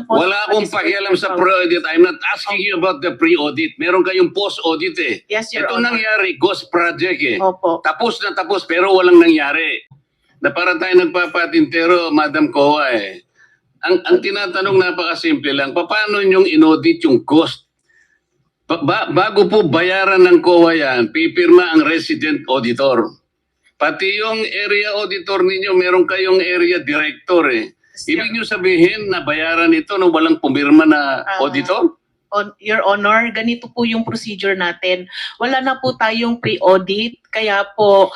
Wala akong pakialam sa pre-audit. I'm not asking you about the pre-audit. Meron kayong post-audit eh. Yes, Your Ito Honor. nangyari, ghost project eh. Opo. Tapos na tapos pero walang nangyari. Na para tayo nagpapatintero, Madam Kowa eh. Ang tinatanong napakasimple lang, paano nyong inaudit yung ghost? Bago po bayaran ng COA yan, pipirma ang resident auditor. Pati yung area auditor ninyo, meron kayong area director eh. Ibig nyo sabihin na bayaran ito nung walang pumirma na auditor? Your Honor, ganito po yung procedure natin. Wala na po tayong pre-audit, kaya po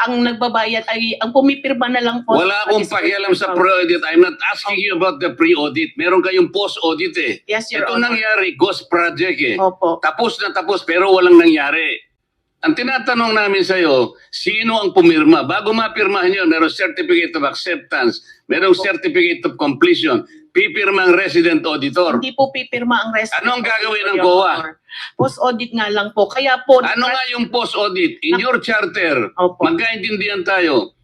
ang nagbabayad ay ang pumipirma na lang po. Wala akong pakialam sa pre-audit. I'm not asking you about the pre-audit. Meron kayong post-audit eh. Yes, Your Ito Honor. nangyari, ghost project eh. Opo. Tapos na tapos pero walang nangyari. Ang tinatanong namin sa iyo, sino ang pumirma? Bago mapirmahan yun, merong certificate of acceptance, merong certificate of completion, pipirma ang resident auditor. Hindi po pipirma ang rest. Anong gagawin ng Your COA? Honor. Post-audit nga lang po. Kaya po... Ano nga yung post-audit? In your charter, Opo. magkaintindihan tayo.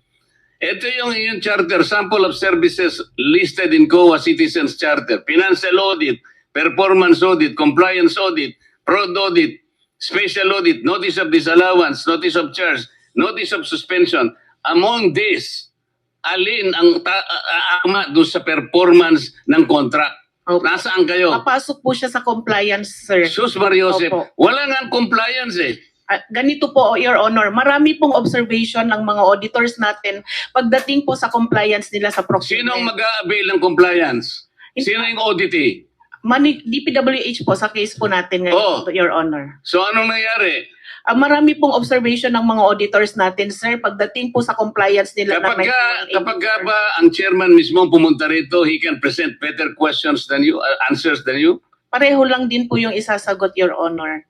Ito yung charter, sample of services listed in COA Citizens Charter. Financial audit, performance audit, compliance audit, fraud audit, special audit, notice of disallowance, notice of charge, notice of suspension. Among these, alin ang aakma doon sa performance ng contract? Opo. Nasaan kayo? Papasok po siya sa compliance, sir. Sus Mariosep, Opo. wala nga compliance eh. Ganito po, Your Honor, marami pong observation ng mga auditors natin pagdating po sa compliance nila sa procurement. Sinong mag-a-avail ng compliance? Sino yung auditee? DPWH po sa case po natin ngayon, Your Honor. So anong nangyari? Marami pong observation ng mga auditors natin, sir, pagdating po sa compliance nila. Kapag ba ang chairman mismo pumunta rito, he can present better questions than you, answers than you? Pareho lang din po yung isasagot, Your Honor.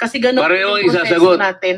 Kasi ganun po Pareho yung proseso isasagot. natin.